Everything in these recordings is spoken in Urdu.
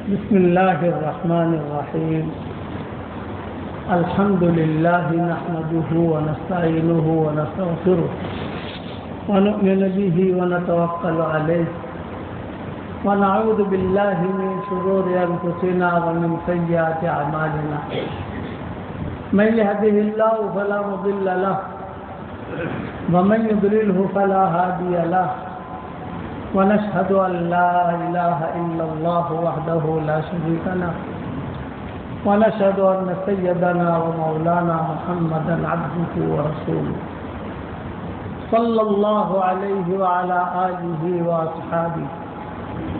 بسم الله الرحمن الرحيم. الحمد لله نحمده ونستعينه ونستغفره ونؤمن به ونتوكل عليه ونعوذ بالله من شرور أنفسنا ومن سيئات أعمالنا. من يهده الله فلا مضل له ومن يضلله فلا هادي له ونشهد أن لا إله إلا الله وحده لا شريك له ونشهد أن سيدنا ومولانا محمدا عبده ورسوله صلى الله عليه وعلى آله وأصحابه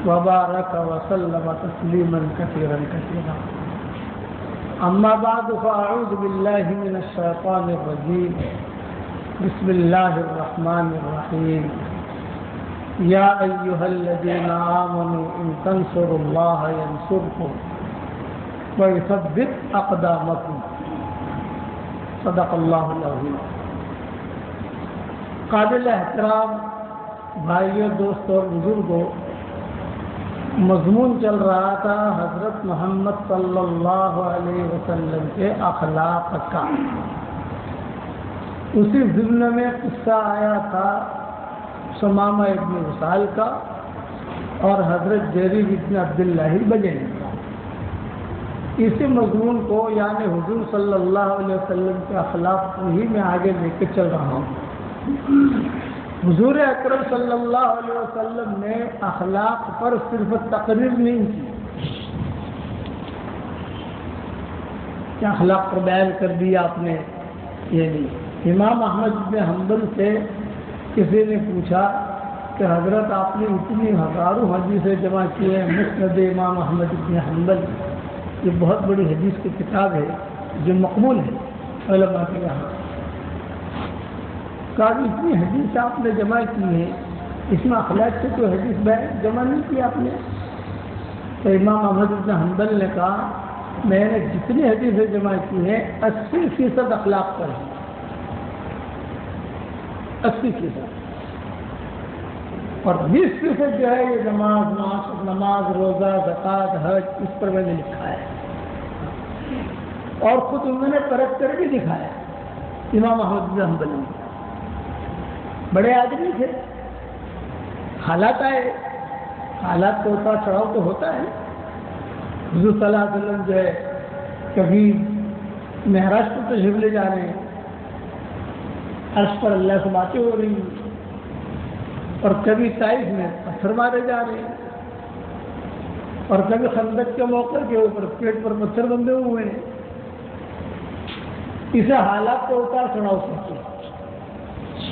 وبارك وسلم تسليما كثيرا كثيرا. أما بعد فأعوذ بالله من الشيطان الرجيم. بسم الله الرحمن الرحيم. يا أيها الذين آمنوا إن تنصروا الله ينصركم ويثبت أقدامكم. صدق الله العظيم. قابل احترام بھائیوں، دوستوں اور بزرگوں، مضمون چل رہا تھا حضرت محمد صلی اللہ علیہ وسلم کے اخلاق کا. اسی ضمن میں قصہ آیا تھا ثمامہ ابن وصال کا اور حضرت جریر ابن عبداللہ البجلی کا. اسی مضمون کو یعنی حضور صلی اللہ علیہ وسلم کے اخلاق کو ہی میں آگے لے کے چل رہا ہوں. حضور اکرم صلی اللہ علیہ وسلم نے اخلاق پر صرف تقریر نہیں کی کہ اخلاق پر بیان کر دیا آپ نے، یہ نہیں. امام احمد بن حنبل سے کسی نے پوچھا کہ حضرت آپ نے اتنی ہزاروں حدیثیں جمع کی ہیں. مسند امام احمد بن حنبل یہ بہت بڑی حدیث کی کتاب ہے جو مقبول ہے علماء کے یہاں. کہا اتنی حدیث آپ نے جمع کی ہے، اس میں اخلاق سے کوئی حدیث جمع نہیں کی آپ نے؟ تو امام احمد بن حنبل نے کہا میں نے جتنی حدیثیں جمع کی ہیں 80% اخلاق پر ہے. 80% اور 20% جو ہے یہ نماز روزہ زکوٰۃ حج اس پر میں نے لکھا ہے. اور خود انہوں نے پرکھ کر بھی دکھایا. امام احمد بن حنبل بڑے آدمی تھے، حالات آئے، حالات کو اتار چڑھاؤ تو ہوتا ہے. حضور صلی اللہ علیہ وسلم جو ہے کبھی معراج پر تشریف لے جا رہے ہیں، عرش پر اللہ سے باتیں ہو رہی ہیں، اور کبھی طائف میں پتھر مارے جا رہے ہیں، اور کبھی خندق کے موقع کے اوپر پیٹ پر پتھر بندھے ہوئے ہیں. اسے حالات کو اتار چڑھاؤ سکتے ہیں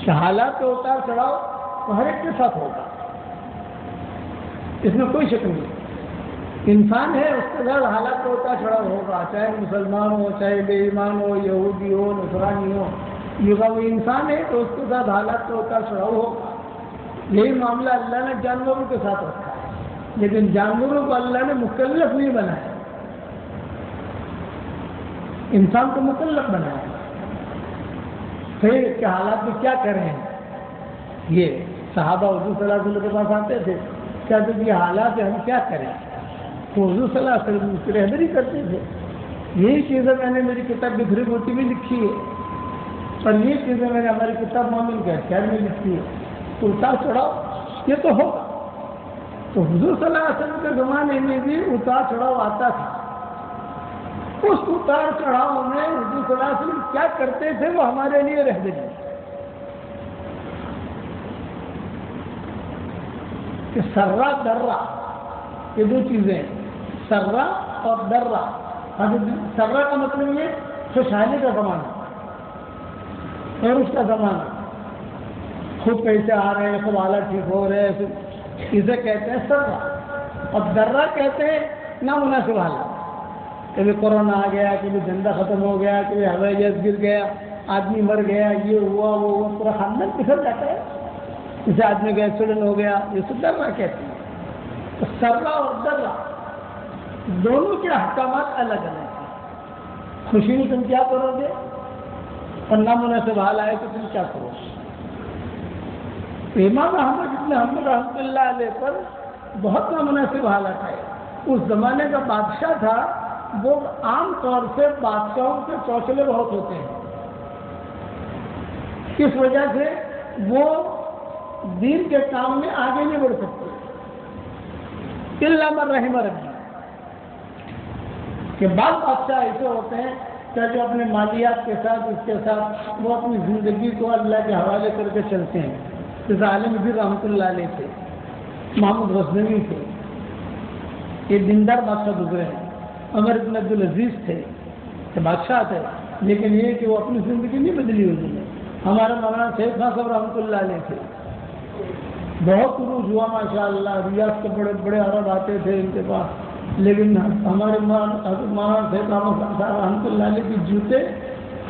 کہ حالات کو اتار چڑھاؤ تو ہر ایک کے ساتھ ہوگا، اس میں کوئی شک نہیں. انسان ہے اس کے ساتھ حالات کو اتار چڑھاؤ ہوگا، چاہے مسلمان ہو، چاہے بے ایمان ہو، یہودی ہو، نصرانی ہو، یہ وہ انسان ہے تو اس کے ساتھ حالات کو اتار چڑھاؤ ہوگا. یہی معاملہ اللہ نے جانوروں کے ساتھ رکھا ہے، لیکن جانوروں کو اللہ نے مکلف نہیں بنایا، انسان کو مکلف بنایا. پھر کہ حالات میں کیا کریں؟ یہ صحابہ حضور صلی اللہ علیہ وسلم کے پاس آتے تھے، کہتے تھے یہ حالات ہے ہم کیا کریں؟ تو حضور صلی اللہ علیہ وسلم اس کی رہبری کرتے تھے. یہی چیزیں میں نے میری کتاب بکھری موتی میں لکھی ہے، اور یہ چیزیں میں نے ہماری کتاب مومن کے اختیار میں لکھی ہے. تو اتار چڑھاؤ یہ تو ہوگا. تو حضور صلی اللہ علیہ وسلم کے زمانے میں بھی اتار چڑھاؤ آتا تھا. اس اتار چڑھاؤ میں حضور صلی اللہ علیہ وسلم کیا کرتے تھے وہ ہمارے لیے رہبری کہ سرا درا یہ دو چیزیں ہیں، سرا اور درا. سرا کا مطلب یہ خوشحالی کا زمانہ اور اس کا زمانہ، خوب پیسے آ رہے ہیں، سب حالات ٹھیک ہو رہے ہیں، اسے کہتے ہیں سرا. اور درا کہتے ہیں نامناسب حالات، کبھی کورونا آ گیا، کبھی دھندا ختم ہو گیا، کبھی ہوائی جہاز گر گیا، آدمی مر گیا، یہ ہوا وہ ہوا، پورا خاندان بکھر جاتا ہے. جسے آدمی کا ایکسیڈنٹ ہو گیا، یہ سب درا کہتے ہیں. تو سرا اور درا دونوں کے احکامات الگ الگ ہیں. خوشی میں تم کیا کرو گے اور نامناسب حال آئے تو تم کیا کرو گے؟ امام احمد بن حنبل رحمۃ اللہ علیہ پر بہت نامناسب حالات آئے، اس زمانے کا بادشاہ تھا، وہ عام طور سے بادشاہوں کے چوچلے بہت ہوتے ہیں، اس وجہ سے وہ دین کے کام میں آگے نہیں بڑھ سکتے، الا من رحم ربی، کہ بعض بادشاہ ایسے ہوتے ہیں کہ جو اپنے مالیات کے ساتھ اس کے ساتھ وہ اپنی زندگی کو اللہ کے حوالے کر کے چلتے ہیں، جیسے عالم بھی رحمۃ اللہ علیہ تھے، محمود غزنوی تھے، یہ دیندار بادشاہ گزرے ہیں، عمر بن عبدالعزیز تھے، کہ بادشاہ تھے، لیکن یہ کہ وہ اپنی زندگی نہیں بدلی ہوئی ہے۔ ہمارے مولانا شیخ خان صاحب رحمۃ اللہ علیہ تھے، بہت عروج ہوا ماشاء اللہ، ریاض کے بڑے بڑے عرب آتے تھے ان کے پاس، لیکن ہمارے مولانا شیخ احمد صاحب رحمۃ اللہ علیہ کے جوتے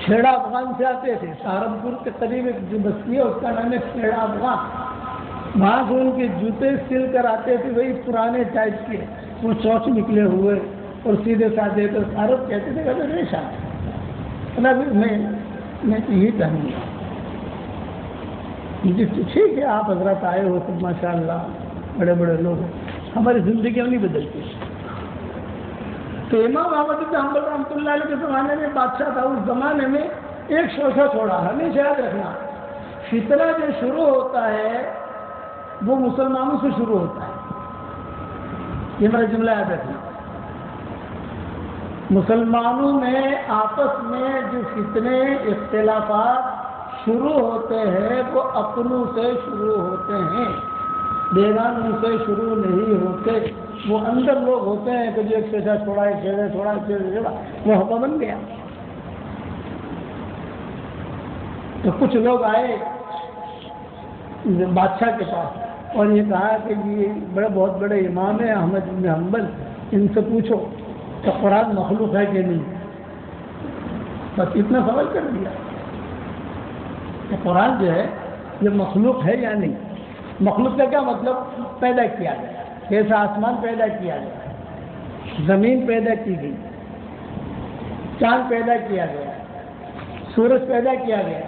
کھیڑا افغان سے آتے تھے، سہارنپور کے قریب ایک جو بستی ہے اس کا نام ہے کھیڑا افغان، وہاں سے ان کے جوتے سل کر آتے تھے، وہی پرانے ٹائپ کے، وہ چوچ نکلے ہوئے اور سیدھے سادھے، تو عرب کہتے تھے کہ ریشا میں تو یہی کہوں گا جی ٹھیک ہے، آپ حضرات آئے ہو سب ماشاء اللہ، بڑے بڑے لوگ ہیں، ہماری زندگیاں نہیں بدلتی۔ تو امام احمد بن حنبل رحمۃ اللہ علیہ کے زمانے میں بادشاہ تھا، اس زمانے میں ایک شوشہ چھوڑا، ہمیشہ یاد رکھنا، فتنہ جو شروع ہوتا ہے وہ مسلمانوں سے شروع ہوتا ہے، یہ میرا جملہ یاد رکھنا، مسلمانوں میں آپس میں جو فتنے اختلافات شروع ہوتے ہیں وہ اپنوں سے شروع ہوتے ہیں، بیگانوں سے شروع نہیں ہوتے، وہ اندر لوگ ہوتے ہیں کہ جو ایک شیشہ چھوڑا، ایک شیشہ چھوڑا، ایک شیشہ چھوڑا، وہ ہوا بن گیا۔ تو کچھ لوگ آئے بادشاہ کے پاس اور یہ کہا کہ یہ بہت بڑے امام ہیں احمد بن حنبل، ان سے پوچھو کہ قرآن مخلوق ہے کہ نہیں، بس اتنا سوال کر دیا کہ قرآن جو ہے یہ مخلوق ہے یا نہیں۔ مخلوق کا کیا مطلب؟ پیدا کیا گیا، جیسا آسمان پیدا کیا گیا، زمین پیدا کی گئی، چاند پیدا کیا گیا، سورج پیدا کیا گیا،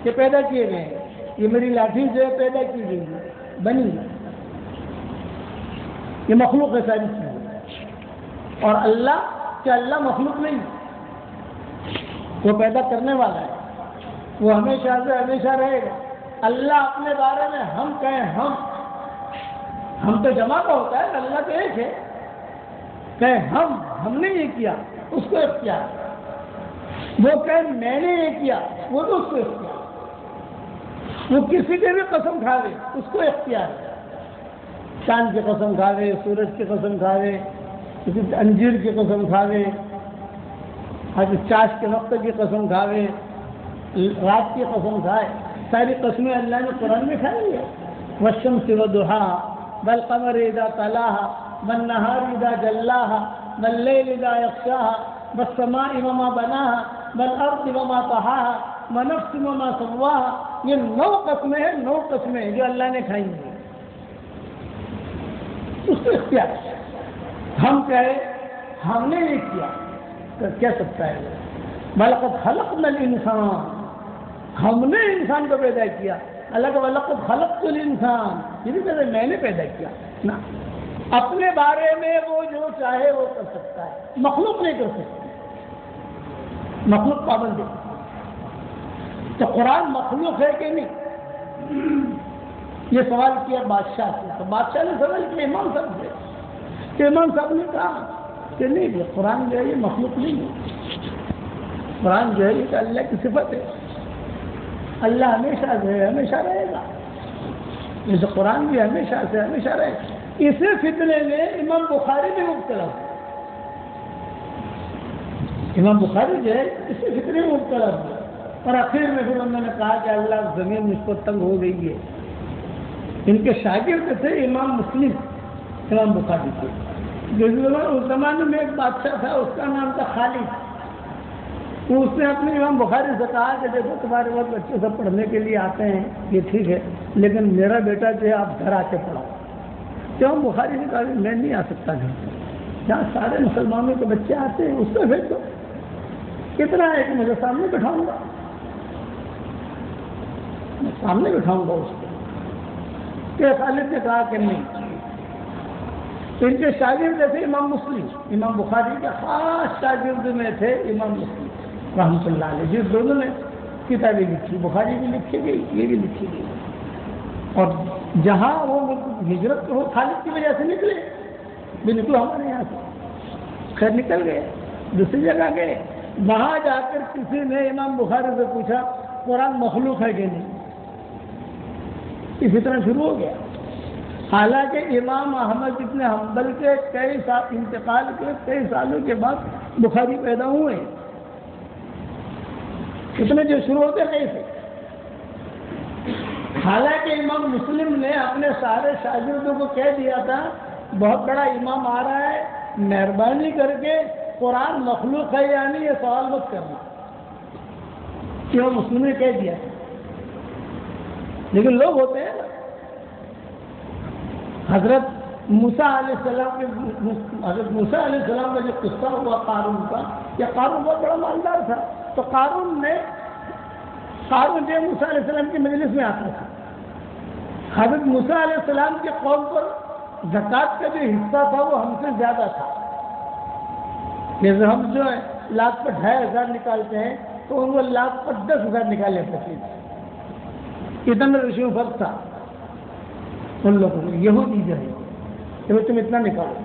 یہ پیدا کیے گئے ہیں، یہ میری لاٹھی جو ہے پیدا کی گئی ہے، بنی، یہ مخلوق ہے ساری چیزیں۔ اور اللہ کیا اللہ مخلوق نہیں، وہ پیدا کرنے والا ہے، وہ ہمیشہ سے ہمیشہ رہے گا۔ اللہ اپنے بارے میں ہم کہیں ہم تو جمع کا ہوتا ہے، اللہ تو ایک ہے، کہیں ہم نے یہ کیا، اس کو اختیار، وہ کہیں میں نے یہ کیا، وہ تو اس کو اختیار، وہ کسی کے بھی قسم کھاوے اس کو اختیار، چاند کی قسم کھاوے، سورج کی قسم کھاوے، کسی انجیر کی قسم کھاوے، چاش کے وقت کی قسم کھاوے، رات کی قسم کھائے، ساری قسمیں اللہ نے قرآن میں کھائی ہے۔ والشمس وضحاها والقمر اذا تلاها والنهار اذا جلاها والليل اذا يغشاها والسماء وما بناها والارض وما طحاها ونفس وما سواها، یہ 9 قسمیں ہیں، 9 قسمیں جو اللہ نے کھائی ہیں، اس کو اختیار ہم کہے ہم نے یہ کیا تو کہہ سکتا ہے وَلَقَدْ خَلَقْنَا الْإِنسَانَ، ہم نے انسان کو پیدا کیا، اللہ کا وَلَقَدْ خَلَقْتُ الْإِنسَانَ، یہ بھی کہتے میں نے پیدا کیا نا، اپنے بارے میں وہ جو چاہے وہ کر سکتا ہے، مخلوق نہیں کر سکتا، مخلوق پابند ہے۔ تو قرآن مخلوق ہے کہ نہیں، یہ سوال کیا بادشاہ سے، تو بادشاہ نے سوال کیا امام صاحب سے، کہ امام صاحب نے کہا کہ نہیں، قرآن جو ہے یہ مخلوق نہیں ہے، قرآن جو ہے یہ کہ اللہ کی صفت ہے، اللہ ہمیشہ سے ہے، ہمیشہ رہے گا، جیسے قرآن بھی ہمیشہ سے ہمیشہ رہے گا۔ اسی فتنے میں امام بخاری بھی مبتلا ہوا، امام بخاری جو ہے اسی فتنے میں مبتلا ہوا، اور آخر میں پھر انہوں نے کہا کہ اللہ زمین مجھ کو تنگ ہو گئی ہے۔ ان کے شاگرد تھے امام مسلم، امام بخاری تھے، اس زمانے میں ایک بادشاہ تھا، اس کا نام تھا خالد، تو اس نے اپنے امام بخاری سے کہا کہ دیکھو تمہارے بہت بچے سب پڑھنے کے لیے آتے ہیں، یہ ٹھیک ہے، لیکن میرا بیٹا جو ہے آپ گھر آ کے پڑھاؤ۔ تو امام بخاری نے کہا میں نہیں آ سکتا گھر، جہاں سارے مسلمانوں کے بچے آتے ہیں اس میں بھیجو، کتنا ہے کہ مجھے سامنے بٹھاؤں گا، میں سامنے بٹھاؤں گا اس کو۔ کہ خالد نے کہا کہ نہیں، ان کے شاگرد تھے امام مسلم، امام بخاری کے خاص شاگرد میں تھے امام مسلم رحمۃ اللہ علیہ، جس دونوں نے کتابیں لکھی، بخاری بھی لکھی گئی، یہ بھی لکھی گئی۔ اور جہاں وہ ہجرت وہ خالد کی وجہ سے نکلے، بھی نکلو ہمارے یہاں سے، خیر نکل گئے، دوسری جگہ گئے، وہاں جا کر کسی نے امام بخاری سے پوچھا قرآن مخلوق ہے کہ نہیں، اسی طرح شروع ہو گیا۔ حالانکہ امام احمد ابن حنبل کے کئی سال انتقال کے کئی سالوں کے بعد بخاری پیدا ہوئے، اتنے جو شروع ہوتے کئی سے۔ حالانکہ امام مسلم نے اپنے سارے شاگردوں کو کہہ دیا تھا بہت بڑا امام آ رہا ہے، مہربانی کر کے قرآن مخلوق ہے یا نہیں یہ سوال مت کرنا، امام مسلم نے کہہ دیا۔ لیکن لوگ ہوتے ہیں نا، حضرت موسیٰ علیہ السلام کا جو قصہ ہوا قارون کا، یا قارون بہت بڑا مالدار تھا، تو قارون جو موسیٰ علیہ السلام کی مجلس میں آتا تھا، حضرت موسیٰ علیہ السلام کے قوم پر زکوٰۃ کا جو حصہ تھا وہ ہم سے زیادہ تھا۔ جیسے ہم جو ہے لاکھ پر 2500 نکالتے ہیں تو ان کو لاکھ پر 10,000 نکالے پڑتے تھے، اتنا رشیوں فرق تھا ان لوگوں کو، یہودی جو ہے کہ تم اتنا نکالو۔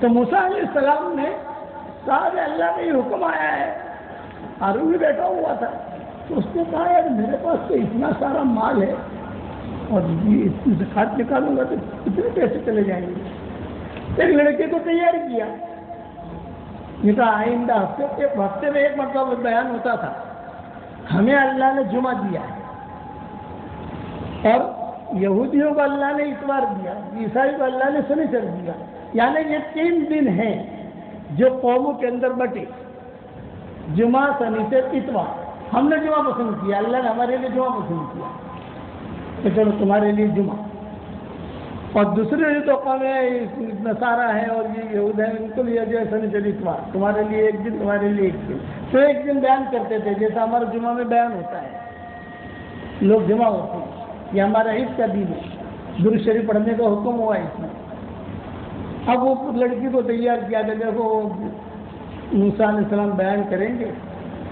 تو موسیٰ علیہ السلام نے کہا کہ اللہ کا یہ حکم آیا ہے، ہارون بھی بیٹھا ہوا تھا، تو اس نے کہا یار میرے پاس تو اتنا سارا مال ہے اور یہ زکوٰۃ نکالوں گا تو کتنے پیسے چلے جائیں گے۔ ایک لڑکے کو تیار کیا، یہ تو آئندہ ہفتے میں ایک مرتبہ بیان ہوتا تھا، ہمیں اللہ نے جمعہ دیا اور یہودیوں کو اللہ نے اتوار دیا، عیسائی کو اللہ نے شنیچر دیا، یعنی یہ 3 دن ہیں جو قوموں کے اندر بٹے، جمعہ، شنیچر، اتوار۔ ہم نے جمعہ پسند کیا، اللہ نے ہمارے لیے جمعہ پسند کیا کہ چلو تمہارے لیے جمعہ۔ اور دوسرے جو تو قوم ہے نصارہ ہے اور یہ یہود ہیں، ان کو لیے جو ہے شنیچر، اتوار، تمہارے لیے ایک دن، تمہارے لیے ایک دن، تو ایک دن بیان کرتے تھے جیسا ہمارا جمعہ میں بیان ہوتا ہے، لوگ جمع ہوتے ہیں، یہ ہمارا عید کا دن ہے، درود شریف پڑھنے کا حکم ہوا ہے اس میں۔ اب وہ لڑکی کو تیار کیا کہ دیکھو موسیٰ علیہ السلام بیان کریں گے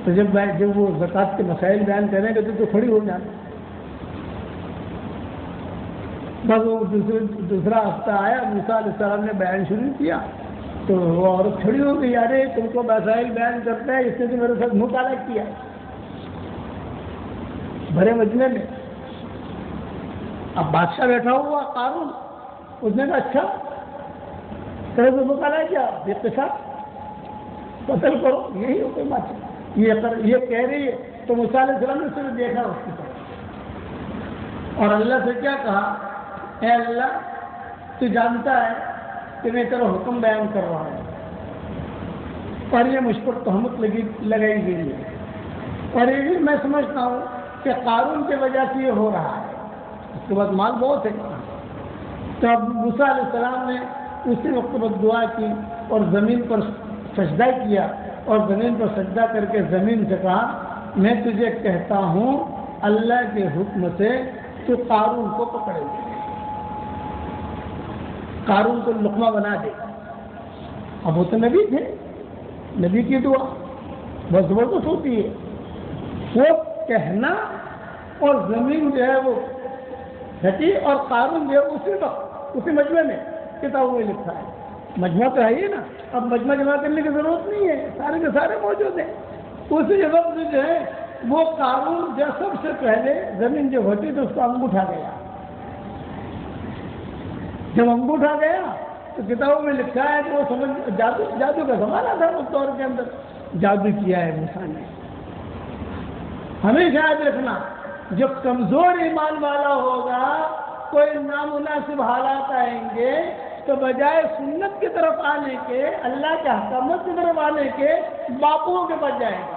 تو جب وہ زکوٰۃ کے مسائل بیان کریں گے تو کھڑی ہو جانا۔ بس وہ دوسرا ہفتہ آیا، موسیٰ علیہ السلام نے بیان شروع کیا تو وہ عورت کھڑی ہو گئی، یار تم کو مسائل بیان کرتا ہے، اس نے تو میرے ساتھ منہ کالا کیا بھرے مجمع میں۔ اب بادشاہ بیٹھا ہوا قارون، اس نے کہا اچھا تیرے سے منہ کالا کیا، اقتصاد قتل کرو، یہی ہو کوئی بات، یہ کہہ رہی ہے۔ تو موسیٰ علیہ السلام نے صرف دیکھا اس کی طرف اور اللہ سے کیا کہا، اے اللہ تو جانتا ہے کہ میں تیرا حکم بیان کر رہا ہوں اور یہ مجھ پر تہمت لگائی گئی ہے، اور یہ بھی میں سمجھتا ہوں کہ قارون کی وجہ سے یہ ہو رہا ہے، اس کے بعد مال بہت ہے۔ تو اب موسیٰ علیہ السلام نے اسی وقت پر دعا کی اور زمین پر سجدہ کیا، اور زمین پر سجدہ کر کے زمین سے کہا میں تجھے کہتا ہوں اللہ کے حکم سے تو قارون کو پکڑے گا، قارون کو لقمہ بنا دے۔ اب وہ تو نبی تھے، نبی کی دعا بہت زبردست ہوتی ہے، وہ کہنا اور زمین جو ہے وہ ہٹی اور قارون جو ہے اسی وقت اسی مجمع میں کتابوں میں لکھا ہے، مجمع تو ہے ہی نا، اب مجمع جمع کرنے کی ضرورت نہیں ہے، سارے کے سارے موجود ہیں۔ اسی وقت جو ہے وہ قارون جو سب سے پہلے زمین جو ہٹی تو اس کو انگوٹھا گیا، جب انگوٹھا گیا تو کتابوں میں لکھا ہے کہ وہ سمجھ جادو کا زمانہ تھا اس دور کے اندر، جادو کیا ہے موسیٰ نے۔ ہمیشہ یاد رکھنا جو کمزور ایمان والا ہوگا، کوئی نامناسب حالات آئیں گے تو بجائے سنت کی طرف آنے کے، اللہ کے حکمت کی طرف آنے کے، باپوں کے پاس جائے گا۔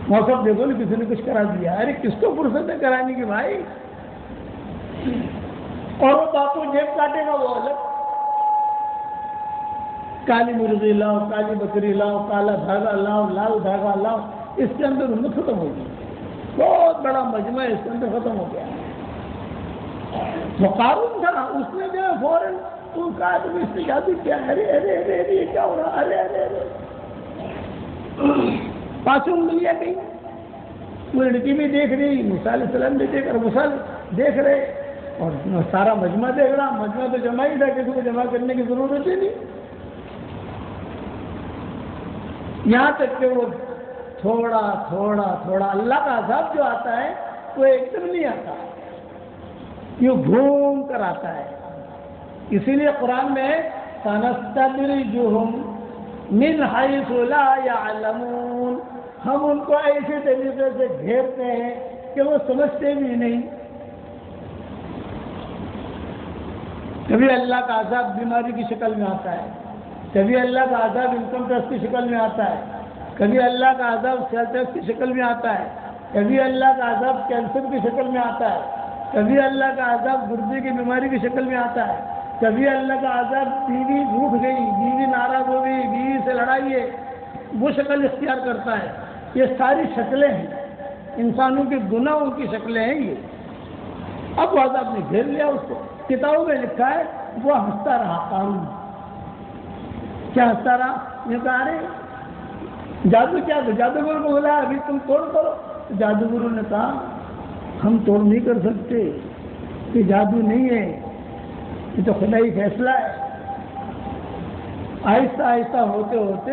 موسم دیکھو نا کسی نے کچھ کرا دیا، ارے کس کو فرصت ہے کرانے کی بھائی، اور وہ باپو جیب کاٹے گا وہ الگ، کالی مرغی لاؤ، کالی بکری لاؤ، کالا دھاگا لاؤ، لال دھاگا لاؤ، اس کے اندر امت ختم ہوگی، بہت بڑا مجمع اس کے اندر ختم ہو گیا۔ وہ قارون تھا، اس نے جو ہے فوراً تو کہا تو اس نے جادو کیا، ارے ارے ارے ارے یہ کیا ہو رہا، ارے ارے ارے پاسوں ملیا گئی، وہ لڑکی بھی دیکھ رہی، موسیٰ علیہ السلام بھی دیکھ رہے، موسیٰ دیکھ رہے، اور سارا مجمع دیکھ رہا، مجمع تو جمع ہی تھا، کسی کو جمع کرنے کی ضرورت ہی نہیں، یہاں تک کہ وہ تھوڑا تھوڑا تھوڑا اللہ کا عذاب جو آتا ہے وہ ایک دم نہیں آتا، یہ گھوم کر آتا ہے. اسی لیے قرآن میں سَنَسْتَدْرِجُهُمْ مِنْ حَيْثُ لَا يَعْلَمُونَ، ہم ان کو ایسے طریقے سے گھیرتے ہیں کہ وہ سمجھتے بھی نہیں. کبھی اللہ کا عذاب بیماری کی شکل میں آتا ہے، کبھی اللہ کا عذاب انکم ٹیکس کی شکل میں آتا ہے، کبھی اللہ کا عذاب سیل ٹیکس کی شکل میں آتا ہے، کبھی اللہ کا عذاب کینسر کی شکل میں آتا ہے، کبھی اللہ کا عذاب گردے کی بیماری کی شکل میں آتا ہے، کبھی اللہ کا عذاب بیوی روٹھ گئی، بیوی ناراض ہو گئی، بیوی سے لڑائی ہے، وہ شکل اختیار کرتا ہے. یہ ساری شکلیں ہیں، انسانوں کے گناہوں کی شکلیں ہیں یہ. اب وہ عذاب نے گھیر لیا اس کو. کتابوں میں لکھا ہے وہ ہنستا رہا قارون. کیا ہنستا رہا؟ یہ کہا رہے جادو کیا تھا؟ جادوگر کو بولا ابھی تم توڑ کرو. جادوگروں نے کہا ہم توڑ نہیں کر سکتے، یہ جادو نہیں ہے، یہ تو خدائی فیصلہ ہے. آہستہ آہستہ ہوتے ہوتے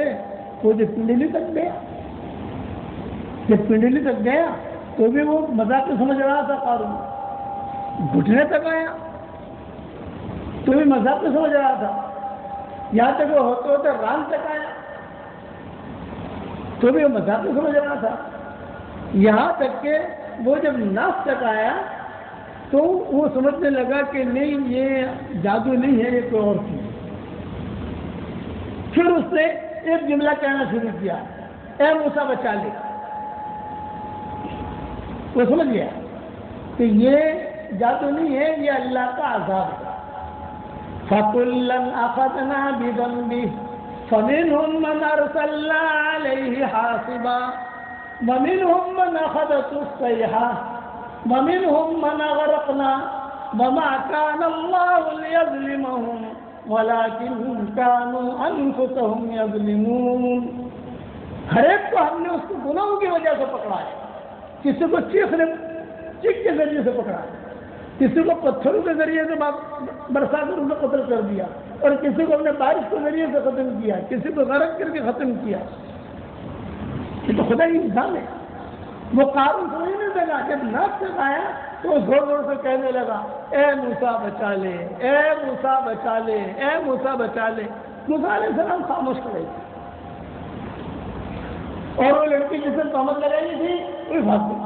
وہ جب پنڈلی تک گیا، جب پنڈلی تک گیا تو بھی وہ مذاق سمجھ رہا تھا قارون. گھٹنے تک آیا تو بھی مذاق سمجھ رہا تھا. یہاں تک وہ ہوتے ہوتے ران تک آیا تو بھی وہ مذاق سمجھ رہا تھا. یہاں تک کہ وہ جب ناس تک آیا تو وہ سمجھنے لگا کہ نہیں یہ جادو نہیں ہے، یہ کوئی اور چیز. پھر اس نے ایک جملہ کہنا شروع کیا، اے موسیٰ بچا لے. وہ سمجھ گیا کہ یہ جادو نہیں ہے، یہ اللہ کا عذاب ہے. فَكُلًّا أَخَذْنَا بِذَنبِهِ فَمِنْهُمْ مَنْ أَرْسَلْنَا عَلَيْهِ حَاصِبًا وَمِنْهُمْ مَنْ أَخَذَتْهُ الصَّيْحَةُ وَمِنْهُمْ مَنْ أَغْرَقْنَا وَمَا كَانَ اللَّهُ لِيَظْلِمَهُمْ وَلَكِنْ كَانُوا أَنفُسَهُمْ يَظْلِمُونَ. ہر ایک کو ہم نے اس کے گناہوں کی وجہ سے پکڑا ہے. کسی کو چیخ کے ذریعے سے پکڑا ہے، کسی کو پتھروں کے ذریعے سے برسا کر انہیں قتل کر دیا، اور کسی کو ہم نے بارش کے ذریعے سے ختم کیا، کسی کو غرق کر کے ختم کیا. یہ تو خدا ہی انسان ہے. وہ قارون سمجھنے لگا، جب ناس تک آیا تو زور زور سے کہنے لگا اے موسیٰ بچا لے، اے موسیٰ بچا لے، اے موسیٰ بچا لے. موسیٰ علیہ السلام خاموش کھڑے تھے، اور وہ لڑکی جس نے تہمت لگائی تھی وہ بھاگ گئی.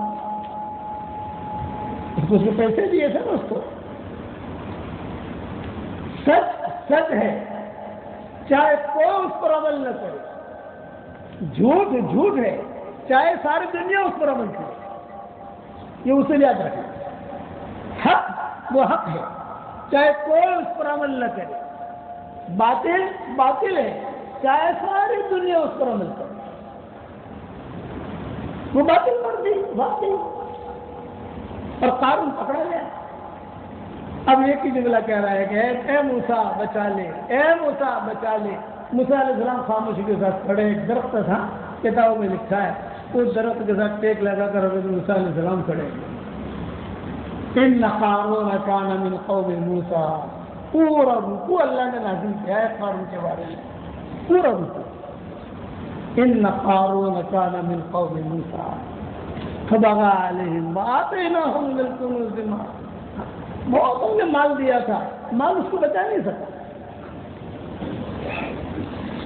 اس کو پیسے دیے تھے نا اس کو. سچ سچ ہے، چاہے کوئی اس پر عمل نہ کرے. جھوٹ جھوٹ ہے، چاہے ساری دنیا اس پر عمل کرے. یہ اسے یاد رکھے. حق وہ حق ہے، چاہے کوئی اس پر عمل نہ کرے. باطل باطل ہے، چاہے ساری دنیا اس پر عمل کرے. وہ باطل کر دی باطل، اور قارون پکڑا گیا. اب ایک ہی جملہ کہہ رہا ہے کہ اے موسیٰ بچا لے، اے موسیٰ بچا لے. موسیٰ علیہ السلام خاموشی کے ساتھ کھڑے. ایک درخت تھا، کتابوں میں لکھا ہے اس درخت کے ساتھ ٹیک لگا کر حضرت موسیٰ علیہ السلام کھڑے. ان قارون کان من قوم موسیٰ. پورا رکوع اللہ نے نازل کیا ہے قارون کے بارے میں، پورا رکوع. ان قارون کان من قوم موسیٰ فبغى عليهم وآتيناهم من الكنوز ما. بہت ہم نے مال دیا تھا، مال اس کو بچا نہیں سکا.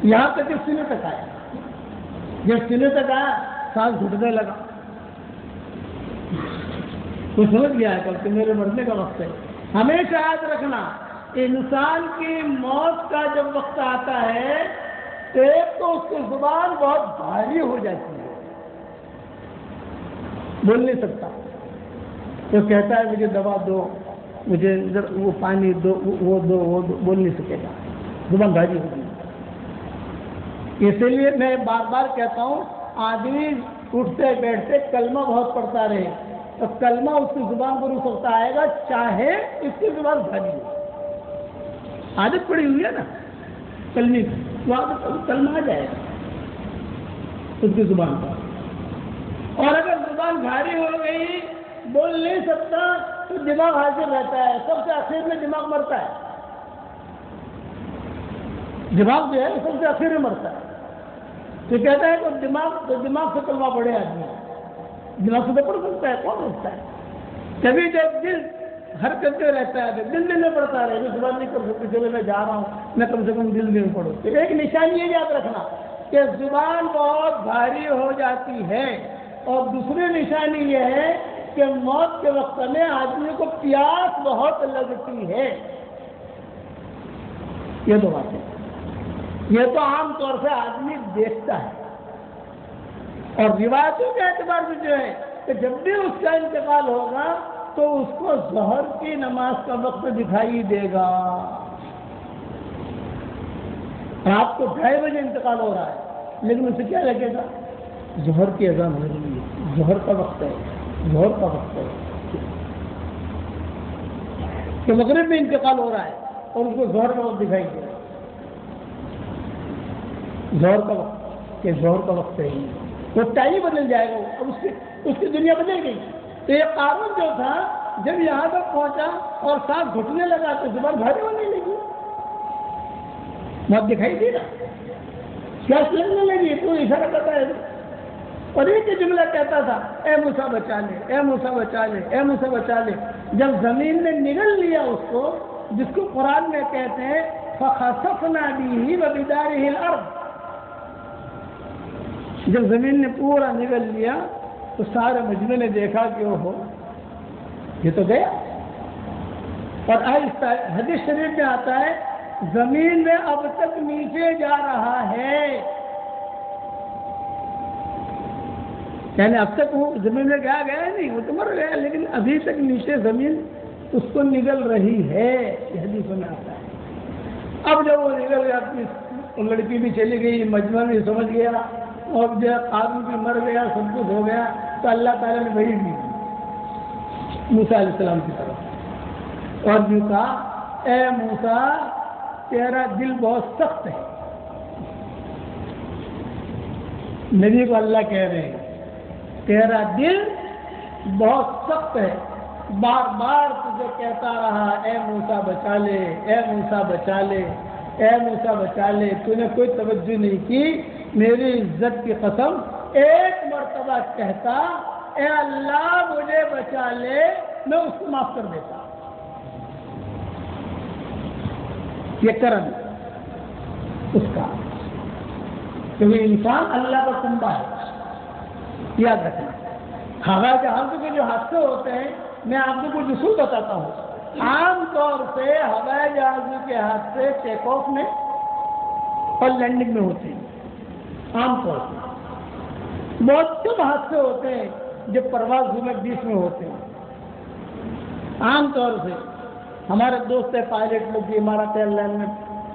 یہاں تک کہ سینے تک آیا. جب سینے تک آیا سانس گھٹنے لگا. تو سمجھ گیا ہے کہ میرے مرنے کا وقت ہے. ہمیشہ یاد رکھنا، انسان کی موت کا جب وقت آتا ہے تو ایک تو اس کی زبان بہت بھاری ہو جاتی ہے، بول نہیں سکتا. تو کہتا ہے مجھے دوا دو، مجھے وہ پانی دو، وہ دو، وہ دو، بول نہیں سکے گا، زبان بھاری ہوگی. اسی لیے میں بار بار کہتا ہوں آدمی اٹھتے بیٹھتے کلمہ بہت پڑھتا رہے، تو کلمہ اس کی زبان پر اس وقت آئے گا چاہے اس کی زبان بھاری ہو. عادت پڑی ہوئی ہے نا کلمے کی، تو عادت کلمہ آ جائے گا اس کی زبان پر. اور اگر زبان بھاری ہو گئی، بول نہیں سکتا، تو دماغ حاضر رہتا ہے. سب سے آخر میں دماغ مرتا ہے. دماغ جو ہے سب سے آخر میں مرتا ہے. تو کہتا ہے کہ دماغ سے کلمہ پڑھے آدمی. دماغ سے تو پڑھ سکتا ہے، کون سکتا ہے؟ کبھی جب دل حرکت میں رہتا ہے دل میں پڑھتا رہے، میں زبان نہیں کر سکتی، چلو میں جا رہا ہوں، میں کم سے کم دل میں پڑھوں. تو ایک نشانی یہ یاد رکھنا کہ زبان بہت بھاری ہو جاتی ہے. اور دوسری نشانی یہ ہے کہ موت کے وقت میں آدمی کو پیاس بہت لگتی ہے. یہ دو باتیں، یہ تو عام طور سے آدمی دیکھتا ہے. اور روایتوں کے اعتبار سے جو ہے کہ جب بھی اس کا انتقال ہوگا تو اس کو ظہر کی نماز کا وقت دکھائی دے گا. رات کو 2:30 بجے انتقال ہو رہا ہے، لیکن اسے کیا لگے گا؟ ظہر کی اذان ہو رہی ہے، ظہر کا وقت ہے، ظہر کا وقت ہے. کہ مغرب میں انتقال ہو رہا ہے اور اس کو ظہر کا وقت دکھائی دے گا. ظہر کا وقت، کہ ظہر کا وقت ہے، وہ ٹائم بدل جائے گا. اب اس کی دنیا بدل گئی. تو یہ قارون جو تھا جب یہاں تک پہنچا اور سانس گھٹنے لگا تو زبان بھاری ہونے لگی، موت دکھائی دی نا، پیاس لگنے لگی. تو اشارہ کرتا ہے اور ایک ہی جملہ کہتا تھا، اے موسیٰ بچا لے، اے موسیٰ بچا لے، اے موسیٰ بچا لے. جب زمین نے نگل لیا اس کو، جس کو قرآن میں کہتے ہیں فَخَسَفْنَا بِهِ وَبِدَارِهِ الْأَرْضِ، جب زمین نے پورا نگل لیا تو سارے مجمع نے دیکھا کہ وہ یہ تو گیا. اور آہستہ حدیث شریف میں آتا ہے زمین میں اب تک نیچے جا رہا ہے. یعنی اب تک وہ زمین میں گیا نہیں، وہ تو مر گیا، لیکن ابھی تک نیچے زمین اس کو نگل رہی ہے. یہ حدیث میں آتا ہے. اب جب وہ نگل گیا، لڑکی بھی چلی گئی، مجمع بھی سمجھ گیا، اور جب آدمی بھی مر گیا، سب کچھ ہو گیا، تو اللہ تعالیٰ نے وحی دی موسیٰ علیہ السلام کی طرف اور جو کہا، اے موسیٰ تیرا دل بہت سخت ہے. نبی کو اللہ کہہ رہے ہیں تیرا دل بہت سخت ہے، بار بار تجھے کہتا رہا اے موسیٰ بچا لے، اے موسیٰ بچا لے، اے موسیٰ بچا لے. تو نے کوئی توجہ نہیں کی. میری عزت کی قسم ایک مرتبہ کہتا اے اللہ مجھے بچا لے، میں اس کو معاف کر دیتا. یہ کرم اس کا، کیونکہ انسان اللہ کا کنبہ ہے. یاد رکھنا. ہوائی جہاز کے جو حادثے ہوتے ہیں، میں آپ کو کچھ اصول بتاتا ہوں. عام طور سے ہوائی جہاز کے حادثے ٹیک آف میں اور لینڈنگ میں ہوتے ہیں. عام طور سے بہت کم حادثے ہوتے ہیں جو پرواز ہونے بیچ میں ہوتے ہیں. عام طور سے ہمارے دوست پائلٹ لوگ، امارات ایئر لائن میں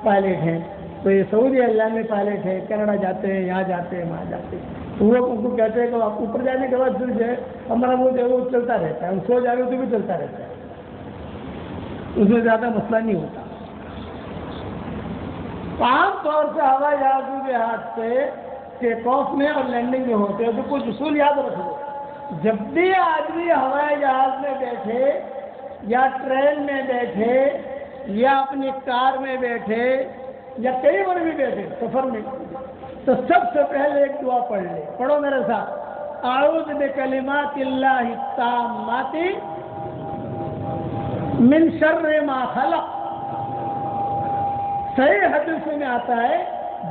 پائلٹ ہیں، تو یہ سعودی ایئر لائن میں پائلٹ ہیں، کینیڈا جاتے ہیں، یہاں جاتے ہیں، وہاں جاتے ہیں. تو وہ ان کو کہتے ہیں کہ آپ اوپر جانے کے بعد پھر جو ہے ہمارا وہ جو ہے وہ چلتا رہتا ہے، ہم سو جائیں گے تو بھی چلتا رہتا ہے، اس میں زیادہ مسئلہ نہیں ہوتا. عام طور سے ہوائی جہازوں کے ہاتھ سے ٹیک آف میں اور لینڈنگ میں ہوتے ہیں. تو کچھ اصول یاد رکھو. جب بھی آدمی ہوائی جہاز میں بیٹھے یا ٹرین میں بیٹھے یا اپنی کار میں بیٹھے یا کہیں پر بھی بیٹھے سفر میں، تو سب سے پہلے ایک دعا پڑھ لے. پڑھو میرے ساتھ، اعوذ بکلمات اللہ التامات من شر ما خلق. صحیح حدیث میں آتا ہے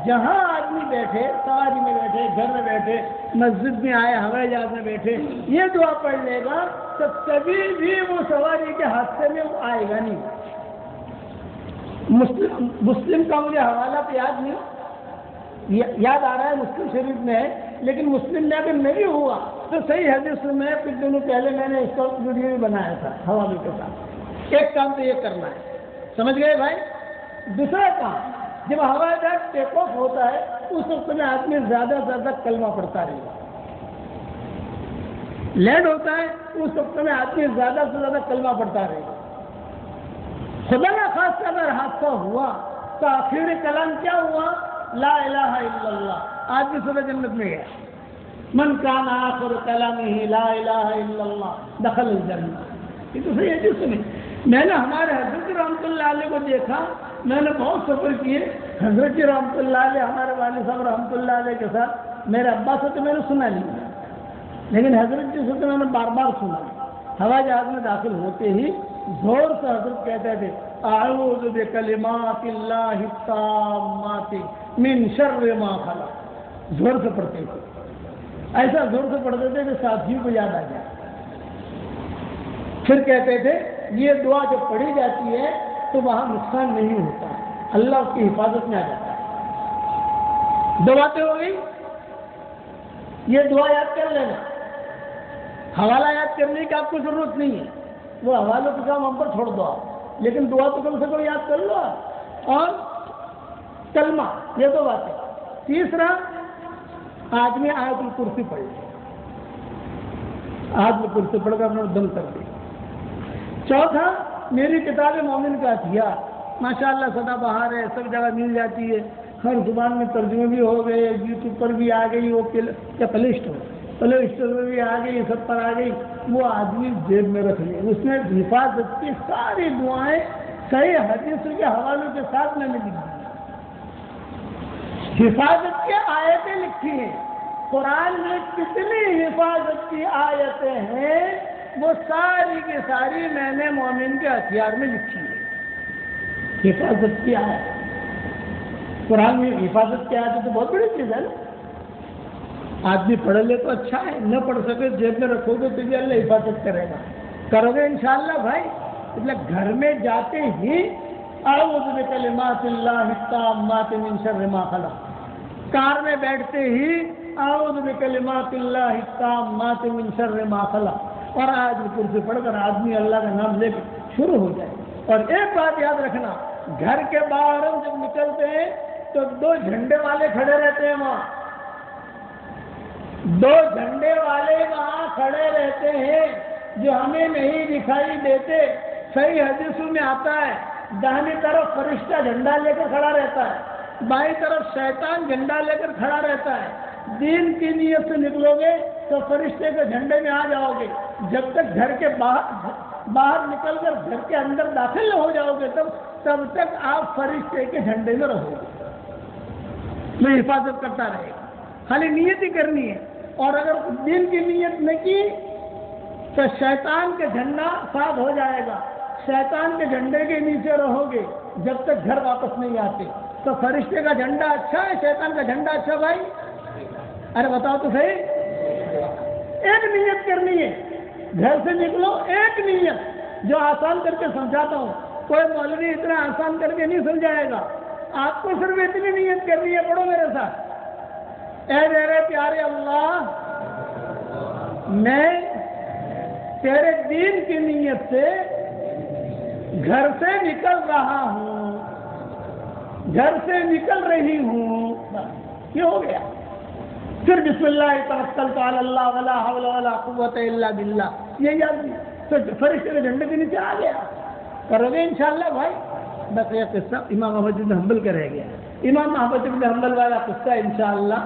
جہاں آدمی بیٹھے، سواری میں بیٹھے، گھر میں بیٹھے، مسجد میں آئے، ہوائی جہاز میں بیٹھے، یہ دعا پڑھ لے گا تو کبھی بھی وہ سواری کے حادثے میں وہ آئے گا نہیں. مسلم کا مجھے حوالہ تو یاد نہیں، یاد آ رہا ہے مسلم شریف میں ہے، لیکن مسلم میں اگر نہیں ہوا تو صحیح حدیث میں کچھ دنوں پہلے میں نے اس کا ویڈیو بھی بنایا تھا حوالے کے ساتھ. ایک کام تو یہ کرنا ہے، سمجھ گئے بھائی. دوسرا کام، جب ہوائی جہاز ٹیک آف ہوتا ہے اس وقت میں آدمی زیادہ سے زیادہ کلمہ پڑھتا رہے گا. لینڈ ہوتا ہے اس وقت میں آدمی زیادہ سے زیادہ کلمہ پڑھتا رہے گا. خدا نہ خاص اگر حادثہ ہوا تو آخر کلام کیا ہوا؟ لا الہ الا اللہ. آدمی صبح جنت میں گیا. من کان آخر کلامہ لا الہ الا اللہ دخل الجنہ. یہ تو صحیح ہے. سنیں میں نے ہمارے حضرت رحمۃ اللہ علیہ کو دیکھا. میں نے بہت سفر کیے. حضرت رحمۃ اللہ علیہ ہمارے والد صاحب رحمۃ اللہ علیہ کے ساتھ میرے ابا سے تو میں نے سنا نہیں, لیکن حضرت جی سے تو میں نے بار بار سنا. ہوائی جہاز میں داخل ہوتے ہی زور سے حضرت کہتے تھے اعوذ بکلمات اللہ التامات من شر ما خلق. زور سے پڑھتے تھے, ایسا زور سے پڑھتے تھے کہ ساتھیوں کو یاد آ جائے. پھر کہتے تھے یہ دعا جب پڑھی جاتی ہے تو وہاں نقصان نہیں ہوتا, اللہ اس کی حفاظت میں آ جاتا ہے. دو باتیں ہو گئی. یہ دعا یاد کر لینا. حوالہ یاد کرنے کی آپ کو ضرورت نہیں ہے, وہ حوالوں کا کام ہم پر چھوڑ دو آپ, لیکن دعا تو کم سے کم یاد کر لو. اور کلمہ, یہ دو باتیں. تیسرا آدمی آیت الکرسی پڑھ لے. آیت الکرسی پڑھ کر اپنا دم کر دے. چوتھا میری کتاب مومن کا ہتھیار ماشاءاللہ سدا بہار ہے, سب جگہ مل جاتی ہے, ہر زبان میں ترجمے بھی ہو گئے, یوٹیوب پر بھی آ گئی, وہ پلے اسٹور میں بھی آ گئی, سب پر آ گئی. وہ آدمی جیب میں رکھ لے. اس میں حفاظت کی ساری دعائیں صحیح حدیثوں کے حوالوں کے ساتھ میں نے لکھی ہیں. حفاظت کی آیتیں لکھی ہیں. قرآن میں کتنی حفاظت کی آیتیں ہیں وہ ساری کی ساری میں نے مومن کے ہتھیار میں لکھی ہے. حفاظت کی آیت قرآن میں حفاظت کی آیت تو بہت بڑی چیز ہے نا. آدمی پڑھ لے تو اچھا ہے, نہ پڑھ سکے جیب میں رکھو گے تو بھی اللہ حفاظت کرے گا. کرو گے انشاءاللہ بھائی. اس لیے گھر میں جاتے ہی اعوذ بکلمات اللہ التامات من شر ما خلق. کار میں بیٹھتے ہی اعوذ بکلمات اللہ التامات من شر ما خلق. اور آیت الکرسی پڑھ کر آدمی اللہ کا نام لے کر شروع ہو جائے. اور ایک بات یاد رکھنا, گھر کے باہر ہم جب نکلتے ہیں تو 2 جھنڈے والے کھڑے رہتے ہیں. وہاں 2 جھنڈے والے وہاں کھڑے رہتے ہیں جو ہمیں نہیں دکھائی دیتے. صحیح حدیثوں میں آتا ہے داہنی طرف فرشتہ جھنڈا لے کر کھڑا رہتا ہے, بائیں طرف شیطان جھنڈا لے کر کھڑا رہتا ہے. دین کی نیت سے نکلو گے تو فرشتے کے جھنڈے میں آ جاؤ گے. جب تک گھر کے باہر نکل کر گھر کے اندر داخل ہو جاؤ گے تب تک آپ فرشتے کے جھنڈے میں رہو گے. میں حفاظت کرتا رہے گا. خالی نیت ہی کرنی ہے. اور اگر دین کی نیت نہ کی تو شیطان کے جھنڈا ساتھ ہو جائے گا. شیطان کے جھنڈے کے نیچے رہو گے جب تک گھر واپس نہیں آتے. تو فرشتے کا جھنڈا اچھا ہے, شیطان کا جھنڈا اچھا بھائی؟ ارے بتاؤ تو صحیح. ایک نیت کرنی ہے. گھر سے نکلو ایک نیت, جو آسان کر کے سمجھاتا ہوں. کوئی مولوی اتنا آسان کر کے نہیں سمجھائے گا. آپ کو صرف اتنی نیت کرنی ہے. پڑھو میرے ساتھ. اے میرے پیارے اللہ, میں تیرے دین کی نیت سے گھر سے نکل رہا ہوں, گھر سے نکل رہی ہوں. یہ ہو گیا. پھر بسم اللہ توکلت علی اللہ ولا حول ولا قوت الا باللہ. یہ یاد تو فرشتے کے جھنڈے کے نیچے آ گیا. کرو گے انشاءاللہ بھائی. بس یہ قصہ امام احمد بن حنبل کا رہ گیا. امام احمد بن حنبل والا قصہ انشاءاللہ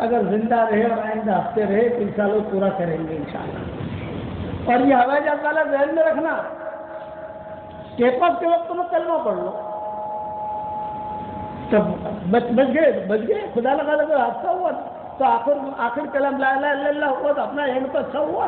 اگر زندہ رہے اور آئندہ ہفتے رہے تو انشاءاللہ پورا کریں گے انشاءاللہ. اور یہ ہوائی جہاز والا ذہن میں رکھنا, ٹیک آف کے وقت میں کلمہ پڑھ لو. بچ گئے. خدا لگا حادثہ ہوا تو آخر کلام لا الہ الا اللہ ہوا تو اپنا اینڈ تو اچھا ہوا.